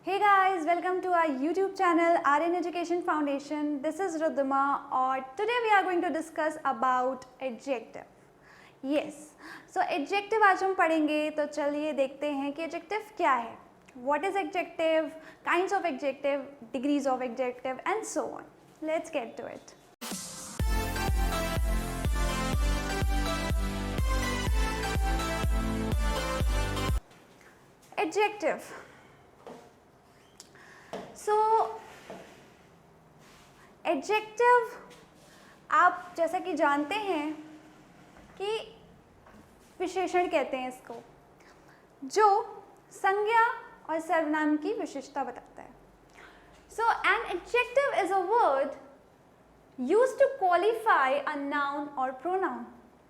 Hey guys, welcome to our YouTube channel RN Education Foundation. This is Rudhima और today we are going to discuss about adjective. Yes, so adjective आज हम पढ़ेंगे तो चलिए देखते हैं कि adjective क्या है. What is adjective, kinds of adjective, degrees of adjective and so on. Let's get to it. Adjective. So adjective आप जैसा कि जानते हैं कि विशेषण कहते हैं इसको, जो संज्ञा और सर्वनाम की विशेषता बताता है. So an adjective is a word used to qualify a noun और प्रोनाउन.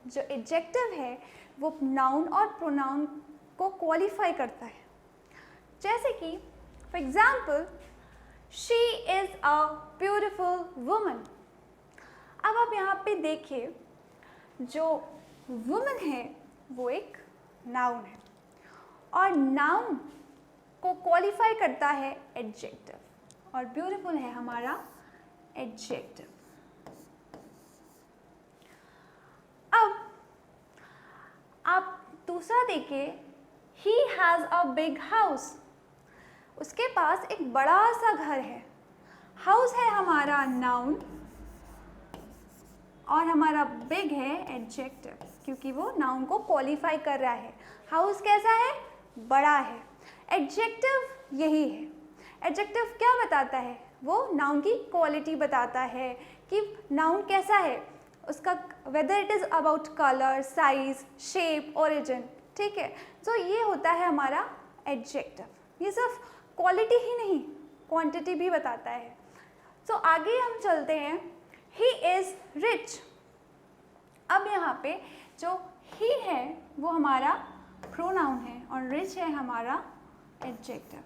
जो एडजेक्टिव है वो नाउन और प्रोनाउन को क्वालिफाई करता है. जैसे कि for example, She is a beautiful woman. अब आप यहाँ पे देखिए, जो woman है वो एक noun है और noun को qualify करता है adjective और beautiful है हमारा adjective. अब आप दूसरा देखिए, he has a big house. उसके पास एक बड़ा सा घर है. हाउस है हमारा नाउन और हमारा बिग है एडजेक्टिव, क्योंकि वो नाउन को क्वालिफाई कर रहा है. हाउस कैसा है? बड़ा है. एडजेक्टिव यही है. एडजेक्टिव क्या बताता है? वो नाउन की क्वालिटी बताता है कि नाउन कैसा है, उसका whether it is about colour, size, shape, origin. ठीक है, तो ये होता है हमारा एडजेक्टिव. ये सिर्फ क्वालिटी ही नहीं, क्वांटिटी भी बताता है. तो आगे हम चलते हैं. He is rich. अब यहाँ पे जो ही है वो हमारा प्रोनाउन है और रिच है हमारा एडजेक्टिव.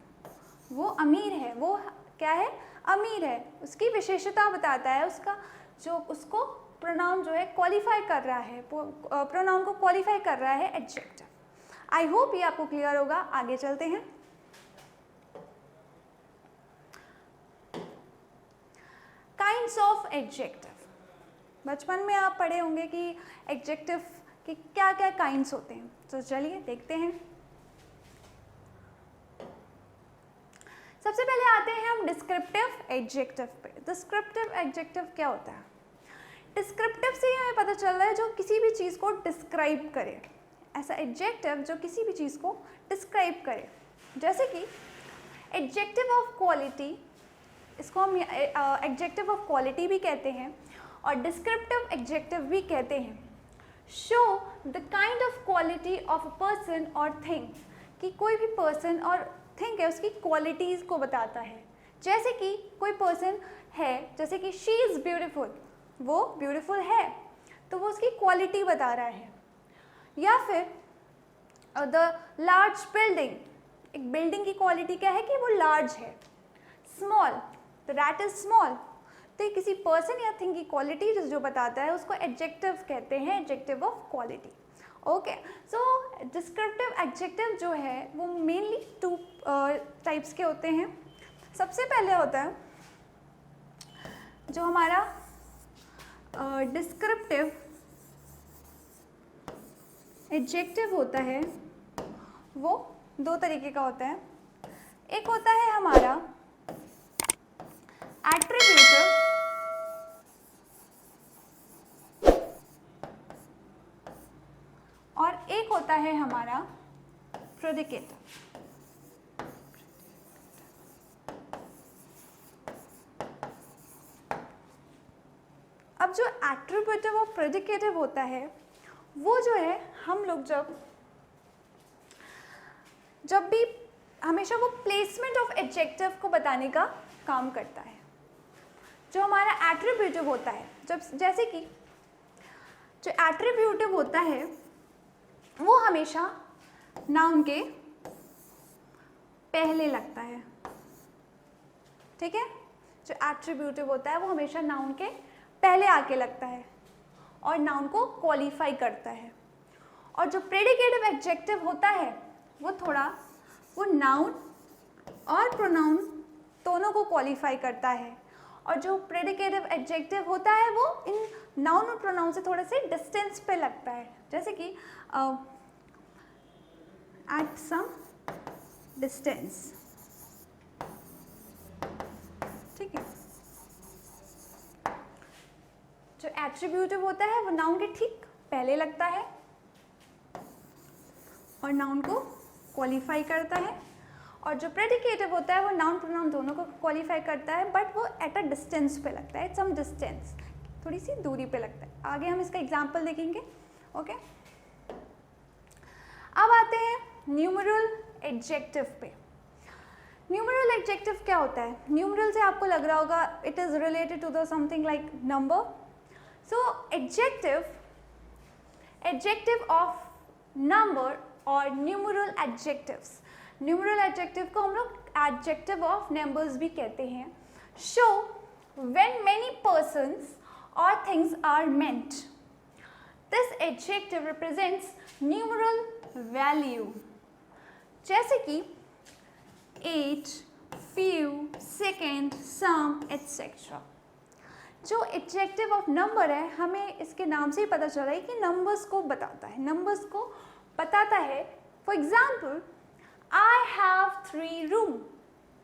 वो अमीर है. वो क्या है? अमीर है. उसकी विशेषता बताता है, उसका जो उसको प्रोनाउन जो है क्वालिफाई कर रहा है, प्रोनाउन को क्वालिफाई कर रहा है एडजेक्टिव. आई होप ये आपको क्लियर होगा. आगे चलते हैं. Kinds of adjective. बचपन में आप पढ़े होंगे कि एडजेक्टिव के क्या क्या काइंड्स होते हैं. तो चलिए देखते हैं. सबसे पहले आते हैं हम डिस्क्रिप्टिव एडजेक्टिव पे. डिस्क्रिप्टिव एडजेक्टिव क्या होता है? डिस्क्रिप्टिव से हमें पता चल रहा है जो किसी भी चीज़ को डिस्क्राइब करे. ऐसा एडजेक्टिव जो किसी भी चीज़ को डिस्क्राइब करे. जैसे कि एडजेक्टिव ऑफ क्वालिटी, इसको हम एडजेक्टिव ऑफ क्वालिटी भी कहते हैं और डिस्क्रिप्टिव एडजेक्टिव भी कहते हैं. Show the kind of quality of a person और थिंग, कि कोई भी पर्सन और थिंग है उसकी क्वालिटीज़ को बताता है. जैसे कि कोई पर्सन है, जैसे कि शी इज़ ब्यूटीफुल, वो ब्यूटीफुल है तो वो उसकी क्वालिटी बता रहा है. या फिर द लार्ज बिल्डिंग, एक बिल्डिंग की क्वालिटी क्या है कि वो लार्ज है. Small, the rat is small, तो ये किसी पर्सन या थिंग की क्वालिटी जो बताता है उसको एडजेक्टिव कहते हैं, adjective of quality. Okay, so descriptive adjective जो है वो मेनली टू टाइप्स के होते हैं. सबसे पहले होता है जो हमारा डिस्क्रिप्टिव एडजेक्टिव होता है, वो दो तरीके का होता है. एक होता है हमारा एट्रीब्यूटिव और एक होता है हमारा प्रेडिकेटिव. अब जो एट्रीब्यूटिव और प्रेडिकेटिव होता है वो जो है हम लोग जब भी हमेशा वो प्लेसमेंट ऑफ एडजेक्टिव को बताने का काम करता है. जो हमारा एट्रीब्यूटिव होता है, जब जैसे कि जो एट्रीब्यूटिव होता है वो हमेशा नाउन के पहले लगता है. ठीक है, जो एट्रीब्यूटिव होता है वो हमेशा नाउन के पहले आके लगता है और नाउन को क्वालिफाई करता है. और जो प्रेडिकेटिव एडजेक्टिव होता है वो नाउन और प्रोनाउन दोनों को क्वालिफाई करता है, और जो प्रेडिकेटिव एडजेक्टिव होता है वो इन नाउन और प्रोनाउन से थोड़े से डिस्टेंस पे लगता है, जैसे कि एट सम डिस्टेंस, ठीक है। जो एट्रीब्यूटिव होता है वो नाउन के ठीक पहले लगता है और नाउन को क्वालिफाई करता है, और जो प्रेडिकेटिव होता है वो नाउन प्रोनाउन दोनों को क्वालिफाई करता है, बट वो एट अ डिस्टेंस पे लगता है, सम डिस्टेंस, थोड़ी सी दूरी पे लगता है। आगे हम इसका एग्जांपल देखेंगे, ओके। अब आते हैं न्यूमरल एडजेक्टिव पे। न्यूमरल एडजेक्टिव क्या होता है? न्यूमरल से आपको लग रहा होगा it is related to the something like number. So adjective of number और न्यूमरल एडजेक्टिव्स, न्यूमरल एडजेक्टिव को हम लोग एडजेक्टिव ऑफ नंबर्स भी कहते हैं। शो व्हेन मेनी पर्सन्स और things are meant, this adjective represents numeral value, जैसे कि 8, few, second, some, etc. जो एडजेक्टिव ऑफ नंबर है, हमें इसके नाम से ही पता चल रहा है कि नंबर्स को बताता है, नंबर्स को बताता है। For example, I have 3 room,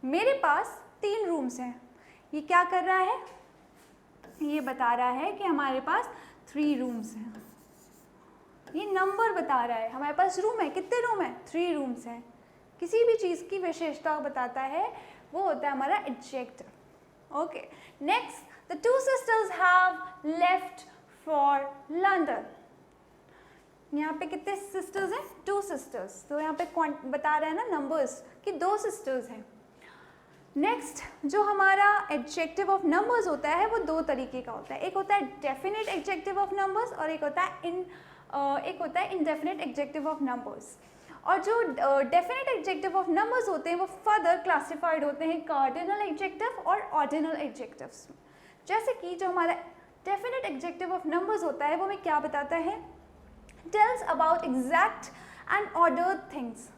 मेरे पास 3 रूम्स हैं। ये क्या कर रहा है? ये बता रहा है कि हमारे पास 3 रूम्स हैं। ये नंबर बता रहा है, हमारे पास रूम है, कितने रूम है? 3 रूम्स हैं। किसी भी चीज़ की विशेषता बताता है, वो होता है हमारा adjective. Okay, next, the 2 sisters have left for London. यहाँ पे कितने सिस्टर्स हैं? 2 sisters। तो यहाँ पे बता रहे हैं ना नंबर्स कि 2 sisters हैं। नेक्स्ट, जो हमारा एडजेक्टिव ऑफ नंबर्स होता है वो 2 तरीके का होता है। एक होता है डेफिनेट एडजेक्टिव ऑफ नंबर्स और एक होता है इंडेफिनेट एडजेक्टिव ऑफ नंबर्स। और जो डेफिनेट एडजेक्टिव ऑफ नंबर्स होते हैं वो फर्दर क्लासिफाइड होते हैं कार्डिनल एडजेक्टिव और ऑर्डिनल एडजेक्टिव्स में। जैसे कि जो हमारा डेफिनेट एडजेक्टिव ऑफ नंबर्स होता है वो हमें क्या बताता है? Tells about exact and ordered things.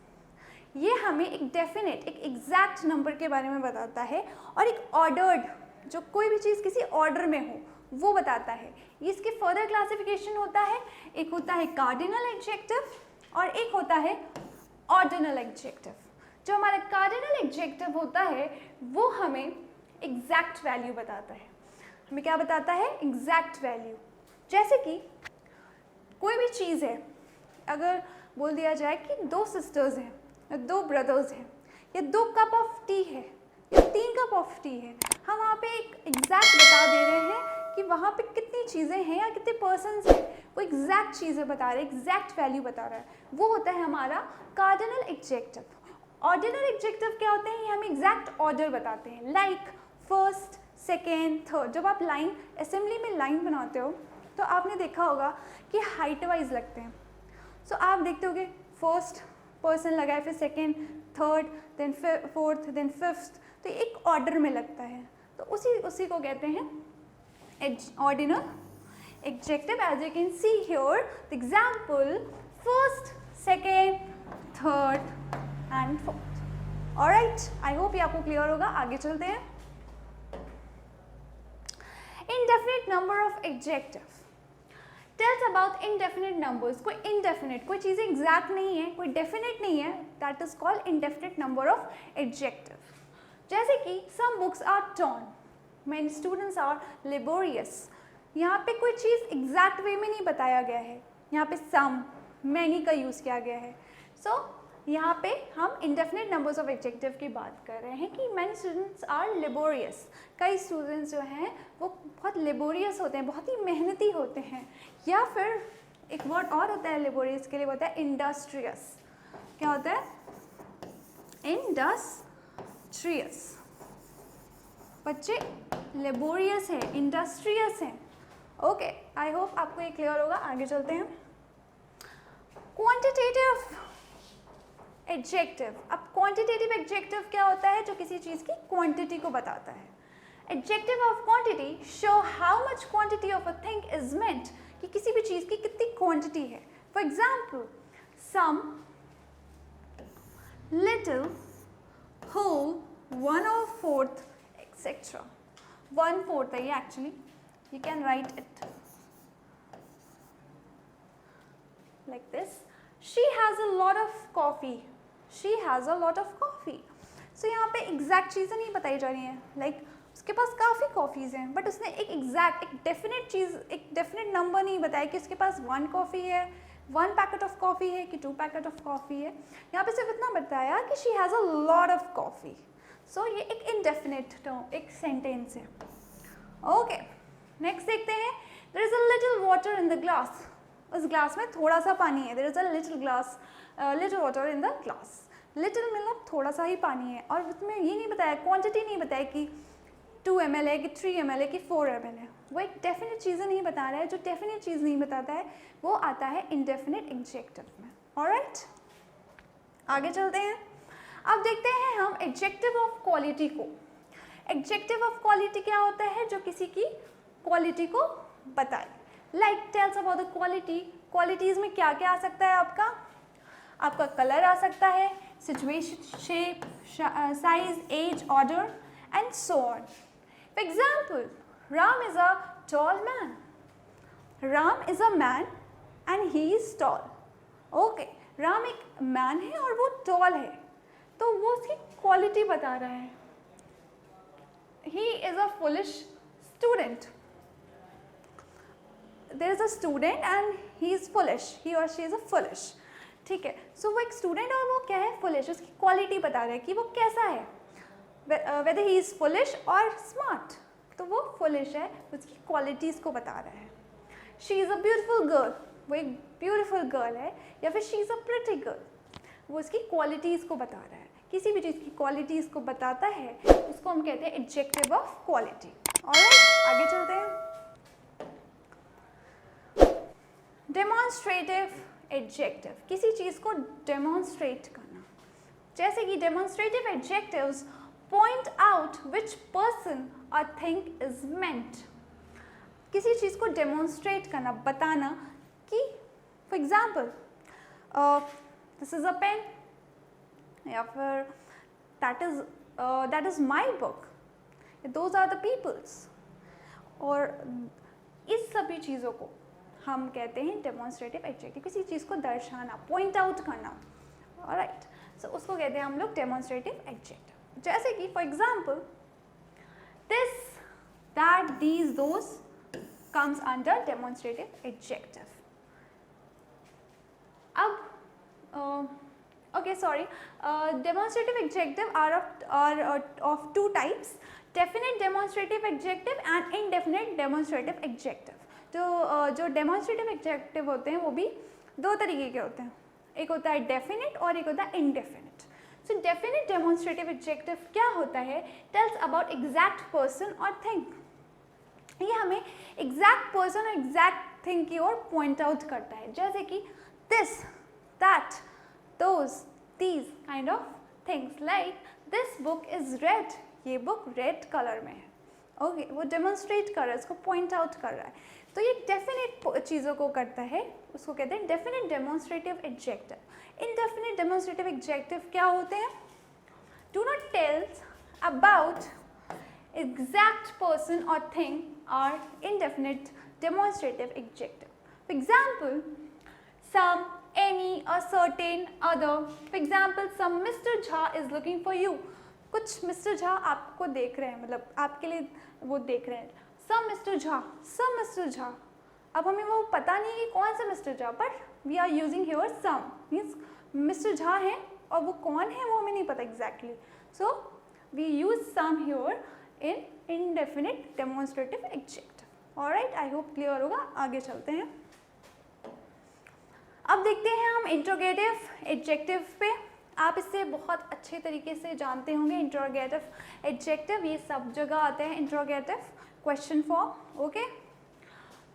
ये हमें एक डेफिनेट, एक एग्जैक्ट नंबर के बारे में बताता है, और एक ऑर्डर्ड, जो कोई भी चीज़ किसी ऑर्डर में हो, वो बताता है। इसके फर्दर क्लासिफिकेशन होता है, एक होता है कार्डिनल एडजेक्टिव और एक होता है ऑर्डिनल एडजेक्टिव। जो हमारा कार्डिनल एडजेक्टिव होता है वो हमें एग्जैक्ट वैल्यू बताता है। हमें क्या बताता है? Exact value. जैसे कि कोई भी चीज़ है, अगर बोल दिया जाए कि 2 sisters हैं या 2 brothers हैं या 2 कप ऑफ टी है या 3 कप ऑफ टी है, हम वहाँ पे एक एग्जैक्ट बता दे रहे हैं कि वहाँ पे कितनी चीज़ें हैं या कितने पर्सन्स हैं। वो एग्जैक्ट चीज़ें बता रहे हैं, एग्जैक्ट वैल्यू बता रहा है, वो होता है हमारा कार्डिनल एडजेक्टिव। ऑर्डिनल एडजेक्टिव क्या होते हैं? ये हमें एग्जैक्ट ऑर्डर बताते हैं, लाइक फर्स्ट, सेकेंड, थर्ड। जब आप लाइन असेंबली में लाइन बनाते हो तो आपने देखा होगा कि हाइट वाइज लगते हैं। सो आप देखते होगे फर्स्ट पर्सन लगा है, फिर second, third, then fourth, then fifth, तो एक ऑर्डर में लगता है। तो उसी को कहते हैं ordinal adjective. As you can see here the example, first, second, third and fourth. Alright, I hope ये आपको क्लियर होगा। आगे चलते हैं। Indefinite number of adjective tells about indefinite numbers. कोई इंडेफिनिट, कोई चीज़ें एग्जैक्ट नहीं है, कोई डेफिनेट नहीं है, that is called indefinite number of adjective. जैसे कि some books are torn, many students are laborious. यहाँ पे कोई चीज़ एग्जैक्ट वे में नहीं बताया गया है, यहाँ पे सम, मैनी का यूज़ किया गया है। सो यहाँ पे हम इंडेफिनिट नंबर्स ऑफ एडजेक्टिव की बात कर रहे हैं कि मैनी स्टूडेंट्स आर लेबोरियस। कई स्टूडेंट्स जो हैं वो बहुत लेबोरियस होते हैं, बहुत ही मेहनती होते हैं। या फिर एक वर्ड और होता है लेबोरियस के लिए, होता है इंडस्ट्रियस। क्या होता है? इंडस्ट्रियस। बच्चे लेबोरियस हैं, इंडस्ट्रियस हैं। ओके, आई होप आपको ये क्लियर होगा। आगे चलते हैं। Quantitative adjective. अब क्वांटिटेटिव एडजेक्टिव क्या होता है? जो किसी चीज़ की क्वांटिटी को बताता है। Adjective of quantity show how much quantity of a thing is meant, कि किसी भी चीज़ की कितनी क्वांटिटी है। For example, some, little, whole, 1/4 etc. 1/4 है ये actually, you can write it like this. She has a lot of coffee. She has a lot of coffee. So यहाँ पे एग्जैक्ट चीज़ें नहीं बताई जा रही हैं, लाइक उसके पास काफ़ी कॉफ़ीज़ हैं, बट उसने एक एग्जैक्ट, एक डेफिनेट चीज़, एक डेफिनेट नंबर नहीं बताया कि उसके पास 1 कॉफ़ी है, 1 पैकेट ऑफ कॉफ़ी है कि 2 पैकेट ऑफ कॉफ़ी है. यहाँ पे सिर्फ इतना बताया कि she has a lot of coffee. So ये एक इनडेफिनेट टर्म, एक सेंटेंस है. ओके, नेक्स्ट देखते हैं. There is a little water in the glass. उस ग्लास में थोड़ा सा पानी है. There is a little water in the glass. Little मतलब थोड़ा सा ही पानी है, और उसमें ये नहीं बताया, क्वांटिटी नहीं बताया कि 2 ml है कि 3 ml है कि 4 ml है. वो एक डेफिनेट चीज़ें नहीं बता रहा है. जो डेफिनेट चीज़ नहीं बताता है वो आता है इंडेफिनेट एडजेक्टिव में. ऑलराइट, आगे चलते हैं. अब देखते हैं हम एडजेक्टिव ऑफ क्वालिटी को. एडजेक्टिव ऑफ क्वालिटी क्या होता है? जो किसी की क्वालिटी को बताए. Like tells about the quality. Qualities में क्या क्या आ सकता है? आपका कलर आ सकता है, situation, shape, size, age, order and so on. For example, Ram is a tall man. Ram is a man and he is tall. Okay, Ram एक man है और वो tall है, तो वो उसकी क्वालिटी बता रहा है. He is a foolish student. There is a student and he is foolish. He or she is a foolish. ठीक है, सो वो एक स्टूडेंट और वो क्या है? foolish. उसकी क्वालिटी बता रहा है कि वो कैसा है. whether he is foolish or smart. तो वो foolish है, उसकी क्वालिटीज़ को बता रहा है. She is a beautiful girl. वो एक beautiful girl है, या फिर she is a pretty girl. वो उसकी क्वालिटीज़ को बता रहा है. किसी भी चीज़ की क्वालिटीज़ को बताता है, उसको हम कहते हैं एडजेक्टिव ऑफ क्वालिटी. ऑलराइट, आगे चलते हैं. डेमोन्स्ट्रेटिव एडजेक्टिव, किसी चीज़ को डेमोन्स्ट्रेट करना. जैसे कि demonstrative adjectives point out which person or thing is meant. किसी चीज़ को demonstrate करना, बताना कि for example this is a pen, या फिर that is my book, those are the people's. और इस सभी चीज़ों को हम कहते हैं demonstrative adjective. किसी चीज़ को दर्शाना, point out करना. alright, so उसको कहते हैं हम लोग demonstrative adjective. जैसे कि for example this, that, these, those comes under demonstrative adjective. अब demonstrative adjective are of two types, definite demonstrative adjective and indefinite demonstrative adjective. तो जो demonstrative adjective होते हैं वो भी दो तरीके के होते हैं. एक होता है definite और एक होता है indefinite. So definite demonstrative adjective क्या होता है? Tells about exact person or thing. ये हमें exact person और exact thing की ओर point out करता है. जैसे कि this, that, those, these kind of things. Like this book is red. ये book red color में है. Okay, वो demonstrate कर रहा है, इसको point out कर रहा है. तो ये definite चीज़ों को करता है, उसको कहते हैं definite demonstrative adjective. Indefinite demonstrative adjective क्या होते हैं? Do not tell about exact person or thing are indefinite demonstrative adjective. For example, some, any, a certain, other. For example, some Mr. Jha is looking for you. कुछ Mr. Jha आपको देख रहे हैं, मतलब आपके लिए वो देख रहे हैं. Some Mr. Jha, some Mr. Jha. अब हमें वो पता नहीं कि कौन सा Mr. Jha, but we are using here some. Means Mr. Jha है और वो कौन है वो हमें नहीं पता exactly. So we use some here in indefinite demonstrative adjective. Alright, I hope clear होगा. आगे चलते हैं. अब देखते हैं हम interrogative adjective पे. आप इससे बहुत अच्छे तरीके से जानते होंगे. interrogative adjective ये सब जगह आते हैं. interrogative question form. Okay.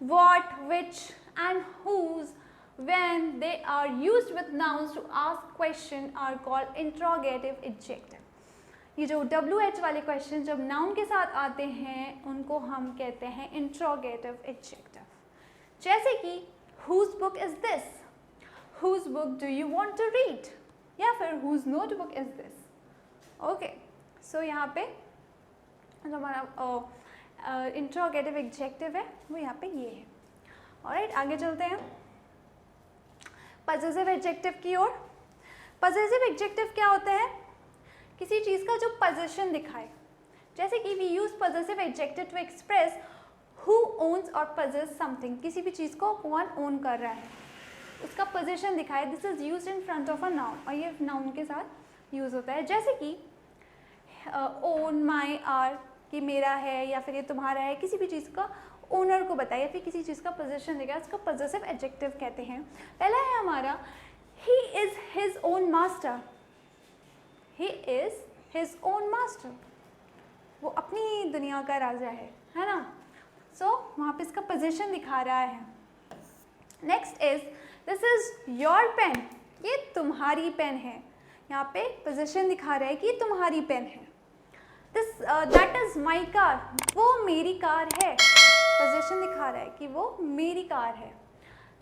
What, which and whose, when they are used with nouns to ask question are called interrogative adjective. ये जो WH वाले क्वेश्चन जब नाउन के साथ आते हैं उनको हम कहते हैं interrogative adjective. जैसे कि whose book is this? Whose book do you want to read? या फिर whose notebook is this? Okay, सो यहाँ पे जो हमारा इंट्रोगेटिव एडजेक्टिव है वो यहाँ पे ये है। ऑलराइट, आगे चलते हैं पजेसिव एडजेक्टिव की ओर। पजेसिव एडजेक्टिव क्या होता है? किसी चीज़ का जो पोजीशन दिखाए, जैसे कि we use possessive adjective to express who owns और पजेस समथिंग। किसी भी चीज़ को कौन ओन कर रहा है, उसका पोजीशन दिखाए। This is use in front of a noun, और ये नाउन के साथ यूज होता है। जैसे कि ओन, माई, आर, कि मेरा है या फिर ये तुम्हारा है। किसी भी चीज़ का ओनर को बताए या फिर किसी चीज़ का पोजीशन दिखाए, उसका पजेसिव एडजेक्टिव कहते हैं। पहला है हमारा he is his own master. He is his own master, वो अपनी दुनिया का राजा है ना। सो वहाँ पे इसका पोजीशन दिखा रहा है। Next is this is your pen, ये तुम्हारी पेन है। यहाँ पे पोजीशन दिखा रहा है कि तुम्हारी पेन है। This that is my car, वो मेरी कार है। पोजीशन दिखा रहा है कि वो मेरी कार है।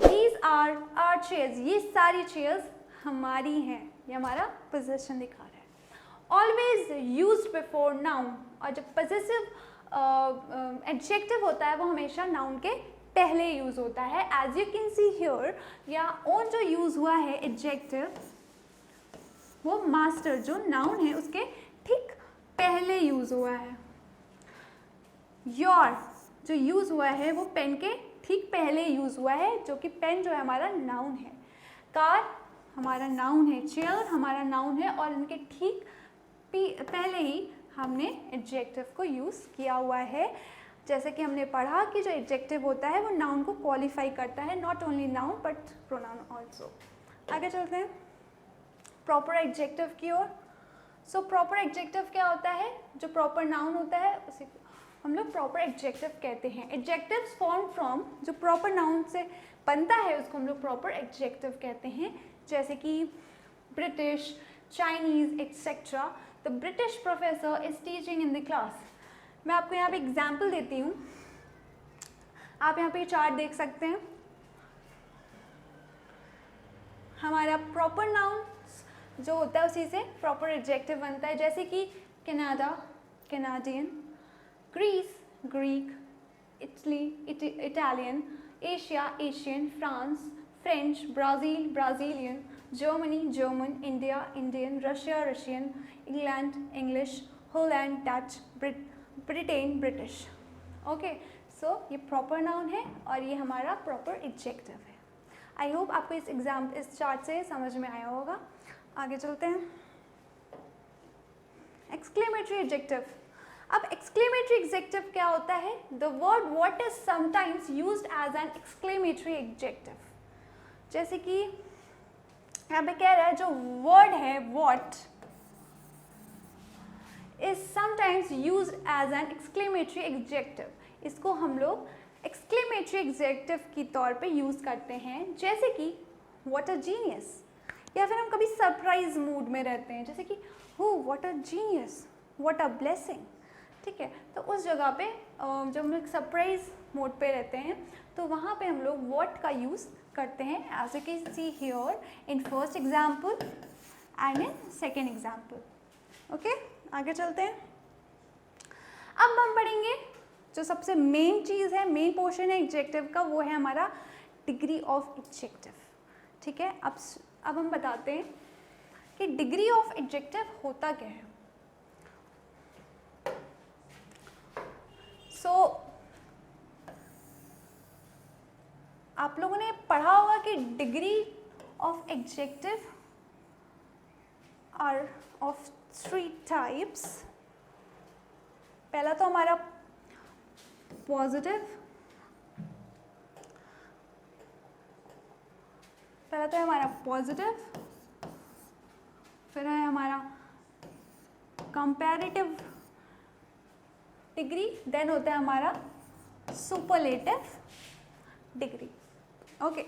These are our chairs, ये सारी चेयर्स हमारी हैं, ये हमारा पोजीशन दिखा रहा है। Always used before noun, और जब possessive adjective होता है वो हमेशा noun के पहले यूज होता है। As you can see here, या on जो यूज हुआ है adjective, वो master जो noun है उसके ठीक पहले यूज हुआ है। Your जो यूज हुआ है वो पेन के ठीक पहले यूज हुआ है, जो कि पेन जो है हमारा नाउन है। कार हमारा नाउन है, चेयर हमारा नाउन है, और इनके ठीक पहले ही हमने एडजेक्टिव को यूज किया हुआ है। जैसे कि हमने पढ़ा कि जो एडजेक्टिव होता है वो नाउन को क्वालिफाई करता है, not only noun but pronoun also. आगे चलते हैं प्रॉपर एडजेक्टिव की ओर। सो प्रॉपर एडजेक्टिव क्या होता है? जो प्रॉपर नाउन होता है उसी हम लोग प्रॉपर एडजेक्टिव कहते हैं। एडजेक्टिव्स फॉर्म फ्रॉम, जो प्रॉपर नाउन से बनता है उसको हम लोग प्रॉपर एडजेक्टिव कहते हैं। जैसे कि British, Chinese etcetera. The British professor is teaching in the class. मैं आपको यहाँ पे एग्जाम्पल देती हूँ। आप यहाँ पे चार्ट देख सकते हैं। हमारा प्रॉपर नाउन जो होता है उसी से प्रॉपर एडजेक्टिव बनता है। जैसे कि Canada, Canadian, Greece, Greek, Italy, Italian, Asia, Asian, France, French, Brazil, Brazilian, Germany, German, India, Indian, Russia, Russian, England, English, Holland, Dutch, Britain, British. Okay, so ये प्रॉपर नाउन है और ये हमारा प्रॉपर एडजेक्टिव है। आई होप आपको इस chart से समझ में आया होगा। आगे चलते हैं एक्सक्लेमेटरी एडजेक्टिव। अब एक्सक्लेमेटरी एडजेक्टिव क्या होता है? The word what is sometimes used as an exclamatory adjective. जैसे कि यहाँ पे कह रहा है जो वर्ड है what is sometimes used as an exclamatory adjective. इसको हम लोग एक्सक्लेमेटरी एडजेक्टिव की तौर पे यूज करते हैं। जैसे कि व्हाट अ जीनियस, या फिर हम कभी सरप्राइज मूड में रहते हैं, जैसे कि हो what a genius, what a blessing. ठीक है, तो उस जगह पे जब हम लोग सरप्राइज मोड पे रहते हैं तो वहाँ पे हम लोग व्हाट का यूज़ करते हैं। As you can see here in first example and in second example. Okay, आगे चलते हैं। अब हम पढ़ेंगे जो सबसे मेन चीज़ है, मेन पोर्शन है एडजेक्टिव का, वो है हमारा डिग्री ऑफ एडजेक्टिव। ठीक है, अब हम बताते हैं कि डिग्री ऑफ एडजेक्टिव होता क्या है। सो आप लोगों ने पढ़ा होगा कि degree of adjective are of 3 types. पहला तो हमारा पॉजिटिव, फिर है हमारा कंपैरेटिव डिग्री, देन होता है हमारा सुपरलेटिव डिग्री। ओके,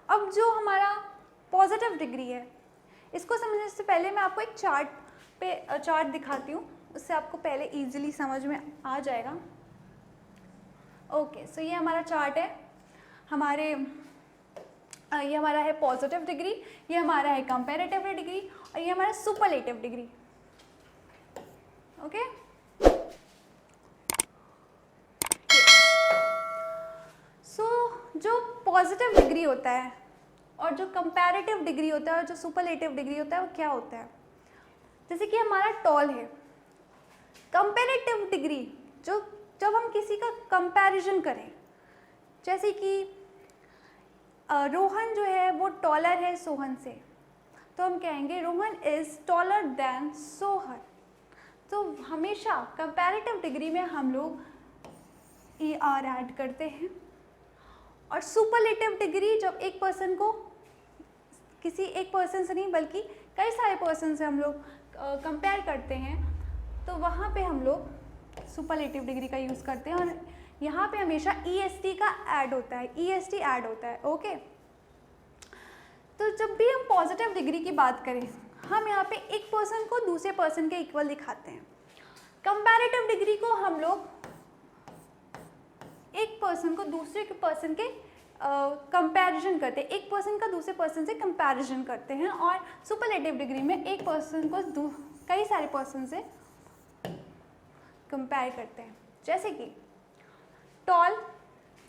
अब जो हमारा पॉजिटिव डिग्री है इसको समझने से पहले मैं आपको एक चार्ट दिखाती हूँ, उससे आपको पहले इजीली समझ में आ जाएगा। ओके, सो ये हमारा चार्ट है। ये हमारा है पॉजिटिव डिग्री, ये हमारा है कंपैरेटिव डिग्री और ये हमारा सुपरलेटिव डिग्री। ओके। सो जो पॉजिटिव डिग्री होता है और जो कंपैरेटिव डिग्री होता है और जो सुपरलेटिव डिग्री होता है वो क्या होता है? जैसे कि हमारा टॉल है, कंपैरेटिव डिग्री जो जब हम किसी का कंपैरिजन करें, जैसे कि रोहन जो है वो टॉलर है सोहन से, तो हम कहेंगे Rohan is taller than Sohan. तो हमेशा कंपैरेटिव डिग्री में हम लोग ER ऐड करते हैं। और सुपरलेटिव डिग्री जब एक पर्सन को किसी एक पर्सन से नहीं बल्कि कई सारे पर्सन से हम लोग कंपेयर करते हैं, तो वहाँ पे हम लोग सुपरलेटिव डिग्री का यूज़ करते हैं। और यहाँ पे हमेशा EST का ऐड होता है, EST ऐड होता है। ओके, तो जब भी हम पॉजिटिव डिग्री की बात करें, हम यहाँ पे एक पर्सन को दूसरे पर्सन के इक्वल दिखाते हैं। कंपैरेटिव डिग्री को हम लोग एक पर्सन को दूसरे के पर्सन के कंपैरिजन करते हैं, एक पर्सन का दूसरे पर्सन से कंपैरिजन करते हैं। और सुपरलेटिव डिग्री में एक पर्सन को कई सारे पर्सन से कंपेयर करते हैं। जैसे कि टॉल,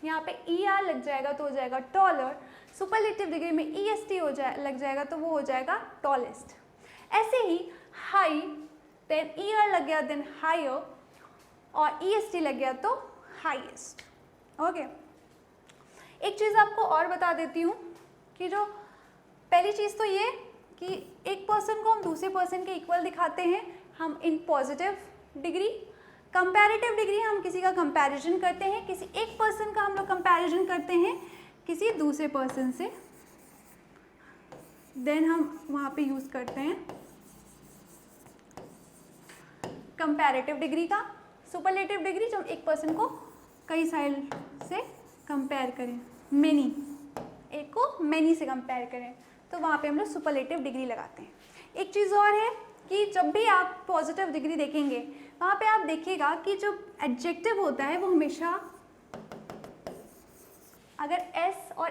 यहाँ पे ER लग जाएगा तो हो जाएगा टॉलर। सुपरलेटिव डिग्री में EST लग जाएगा तो वो हो जाएगा टॉलेस्ट। ऐसे ही हाई, देन ER लग गया देन हायर, और EST लग गया तो हाईएस्ट। ओके, एक चीज़ आपको और बता देती हूँ कि जो पहली चीज़ तो ये कि एक पर्सन को हम दूसरे पर्सन के इक्वल दिखाते हैं, हम in positive degree. Comparative degree हम किसी का कंपैरिजन करते हैं, किसी एक पर्सन का हम लोग कंपैरिजन करते हैं किसी दूसरे पर्सन से, देन हम वहाँ पे यूज़ करते हैं कंपैरेटिव डिग्री का। सुपरलेटिव डिग्री जब एक पर्सन को कई सारे से कंपेयर करें, मेनी, एक को मेनी से कंपेयर करें, तो वहाँ पे हम लोग सुपरलेटिव डिग्री लगाते हैं। एक चीज़ और है कि जब भी आप पॉजिटिव डिग्री देखेंगे, वहाँ पे आप देखिएगा कि जो एडजेक्टिव होता है वो हमेशा अगर एस और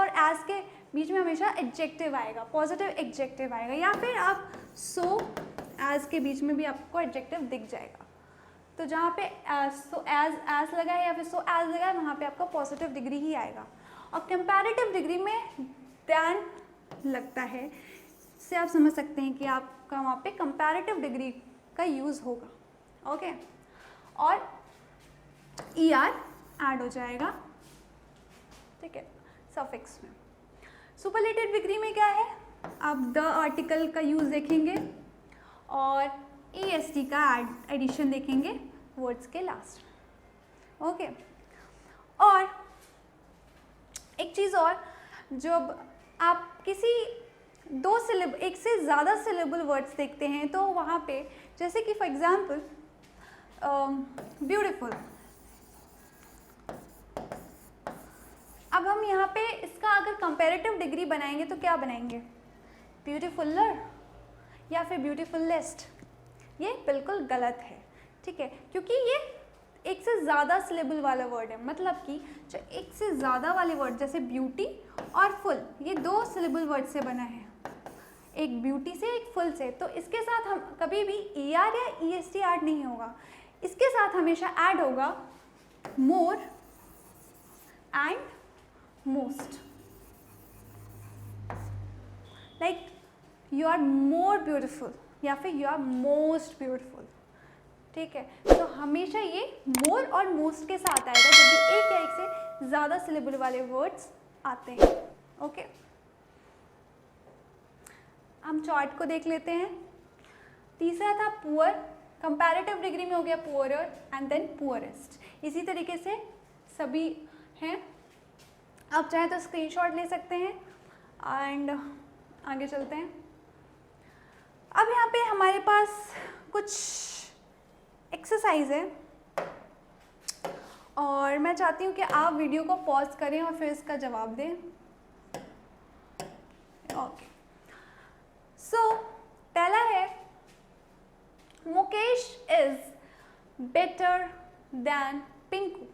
एज के बीच में हमेशा एडजेक्टिव आएगा, पॉजिटिव एडजेक्टिव आएगा, या फिर आप सो एज के बीच में भी आपको एडजेक्टिव दिख जाएगा। तो जहाँ पे सो एज लगा है या फिर सो एज लगा है, वहाँ पे आपका पॉजिटिव डिग्री ही आएगा। और कंपैरेटिव डिग्री में दैन लगता है, इससे आप समझ सकते हैं कि आपका वहाँ पे कंपैरेटिव डिग्री का यूज़ होगा। ओके, और ER ऐड हो जाएगा, ठीक है, सफिक्स में। सुपरलेटिव डिग्री में क्या है, आप द आर्टिकल का यूज़ देखेंगे और EST का एडिशन देखेंगे वर्ड्स के लास्ट में। ओके, और एक चीज़ और, जब आप किसी एक से ज़्यादा सिलेबल वर्ड्स देखते हैं तो वहाँ पे जैसे कि फॉर एग्जाम्पल ब्यूटीफुल, अब हम यहाँ पे इसका अगर कंपैरेटिव डिग्री बनाएंगे तो क्या बनाएंगे, ब्यूटीफुलर या फिर ब्यूटीफुलेस्ट। ये बिल्कुल गलत है, ठीक है, क्योंकि ये एक से ज़्यादा सिलेबल वाला वर्ड है। मतलब कि जो एक से ज़्यादा वाले वर्ड जैसे ब्यूटी और फुल, ये 2 सिलेबल वर्ड से बना है, एक ब्यूटी से एक फुल से। तो इसके साथ हम कभी भी ER या EST ऐड नहीं होगा, इसके साथ हमेशा ऐड होगा more and most. Like you are more beautiful या फिर यू आर मोस्ट ब्यूटिफुल, ठीक है। तो हमेशा ये मोर और मोस्ट के साथ आएगा जब भी एक या एक से ज़्यादा सिलेबल वाले वर्ड्स आते हैं। ओके, हम चार्ट को देख लेते हैं। तीसरा था पुअर, कंपैरेटिव डिग्री में हो गया पुअरर एंड देन पुअरेस्ट। इसी तरीके से सभी हैं, आप चाहें तो स्क्रीनशॉट ले सकते हैं एंड आगे चलते हैं। अब यहाँ पे हमारे पास कुछ एक्सरसाइज है और मैं चाहती हूँ कि आप वीडियो को पॉज करें और फिर इसका जवाब दें। ओके, सो पहला है Mukesh is better than Pinku.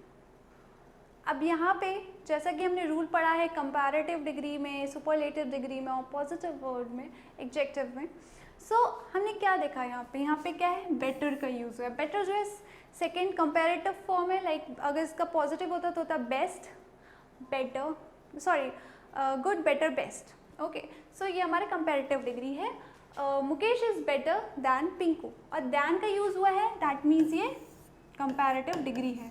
अब यहाँ पे जैसा कि हमने रूल पढ़ा है कंपैरेटिव डिग्री में, सुपरलेटिव डिग्री में और पॉजिटिव वर्ड में, एडजेक्टिव में, हमने क्या देखा यहाँ पे क्या है, बेटर का यूज़ हुआ है। बेटर जो है सेकेंड कंपेरेटिव फॉर्म है, लाइक अगर इसका पॉजिटिव होता तो होता best, better, sorry good, better, best. Okay, so ये हमारा कंपेरेटिव डिग्री है। Mukesh is better than Pinku, और दैन का यूज़ हुआ है, दैट मीन्स ये कंपेरेटिव डिग्री है,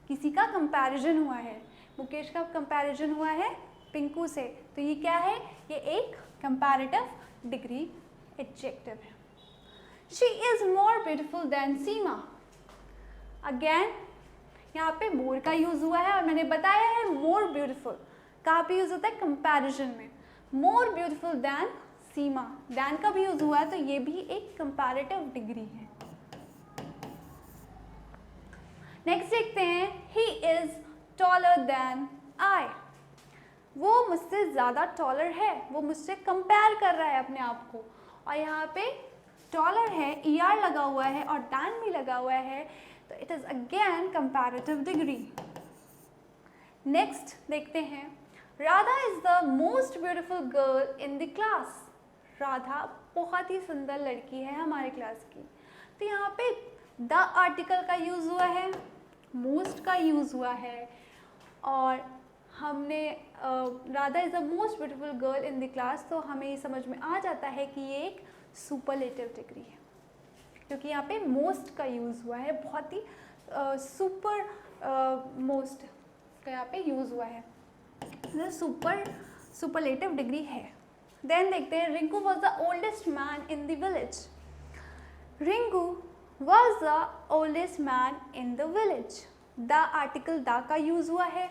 किसी का कंपैरिजन हुआ है, मुकेश का कंपैरिजन हुआ है पिंकू से, तो ये क्या है, ये एक कंपैरेटिव डिग्री एडजेक्टिव है। She is more beautiful than Seema, again यहाँ पे मोर का यूज़ हुआ है, और मैंने बताया है मोर ब्यूटिफुल कहाँ पे यूज़ होता है, कंपैरिजन में, मोर ब्यूटिफुल दैन सीमा, दैन का भी यूज़ हुआ है, तो ये भी एक कंपैरेटिव डिग्री है। नेक्स्ट देखते हैं, ही इज़ टॉलर दैन आई, वो मुझसे ज़्यादा टॉलर है, वो मुझसे कंपेयर कर रहा है अपने आप को, और यहाँ पे टॉलर है, ER लगा हुआ है और दैन भी लगा हुआ है, तो it is again comparative degree. Next देखते हैं, Radha is the most beautiful girl in the class, Radha बहुत ही सुंदर लड़की है हमारे क्लास की, तो यहाँ पे द आर्टिकल का यूज़ हुआ है, मोस्ट का यूज़ हुआ है, और हमने Radha is the most beautiful girl in the class, तो हमें ये समझ में आ जाता है कि ये एक सुपरलेटिव डिग्री है, क्योंकि यहाँ पे मोस्ट का यूज़ हुआ है, बहुत ही मोस्ट का यहाँ पे यूज़ हुआ है, सुपरलेटिव डिग्री है। देन देखते हैं, Rinku was the oldest man in the village, Rinku was the oldest man in the village, the article the का यूज़ हुआ है,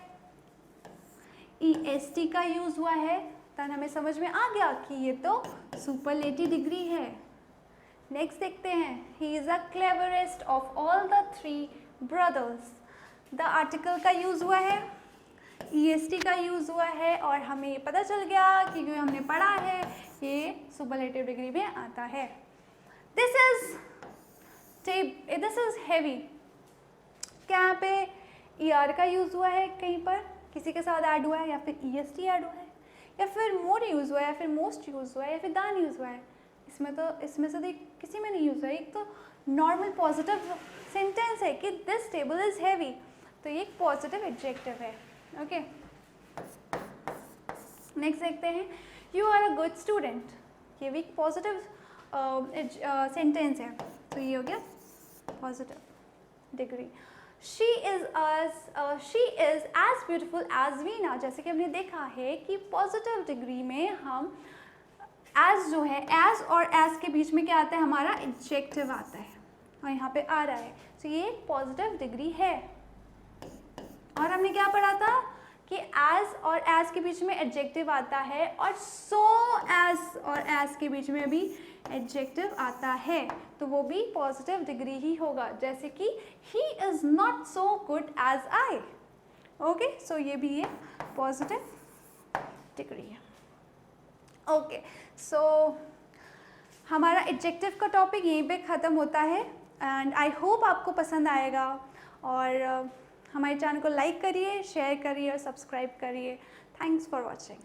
EST का यूज़ हुआ है, तब हमें समझ में आ गया कि ये तो सुपरलेटिव डिग्री है। नेक्स्ट देखते हैं, he is the cleverest of all the 3 brothers, the article का यूज़ हुआ है, EST का यूज़ हुआ है, और हमें ये पता चल गया कि जो हमने पढ़ा है ये सुपरलेटिव डिग्री में आता है। दिस इज़ हैवी, क्या यहाँ पे ER का यूज़ हुआ है, कहीं पर किसी के साथ ऐड हुआ है, या फिर EST ऐड हुआ है, या फिर मोर यूज़ हुआ है, या फिर मोस्ट यूज़ हुआ है, या फिर दान यूज़ हुआ है, इसमें से किसी में नहीं यूज़ हुआ है। एक तो नॉर्मल पॉजिटिव सेंटेंस है कि दिस टेबल इज़ हैवी, तो ये एक पॉजिटिव एडजेक्टिव है। ओके, नेक्स्ट देखते हैं, you are a good student, ये भी एक पॉजिटिव सेंटेंस है, तो ये हो गया positive degree. She is as beautiful as Veena, जैसे कि हमने देखा है कि पॉजिटिव डिग्री में हम एज जो है, एज और एज के बीच में क्या आता है, हमारा एडजेक्टिव आता है, और यहाँ पे आ रहा है, तो ये पॉजिटिव डिग्री है। और हमने क्या पढ़ा था कि एज और एज के बीच में एडजेक्टिव आता है, और सो एज और एज के बीच में भी एडजेक्टिव आता है, तो वो भी पॉजिटिव डिग्री ही होगा, जैसे कि he is not so good as I. Okay, so ये भी ये पॉजिटिव डिग्री है। ओके, सो हमारा एडजेक्टिव का टॉपिक यहीं पे ख़त्म होता है, एंड आई होप आपको पसंद आएगा, और हमारे चैनल को लाइक करिए, शेयर करिए और सब्सक्राइब करिए। Thanks for watching.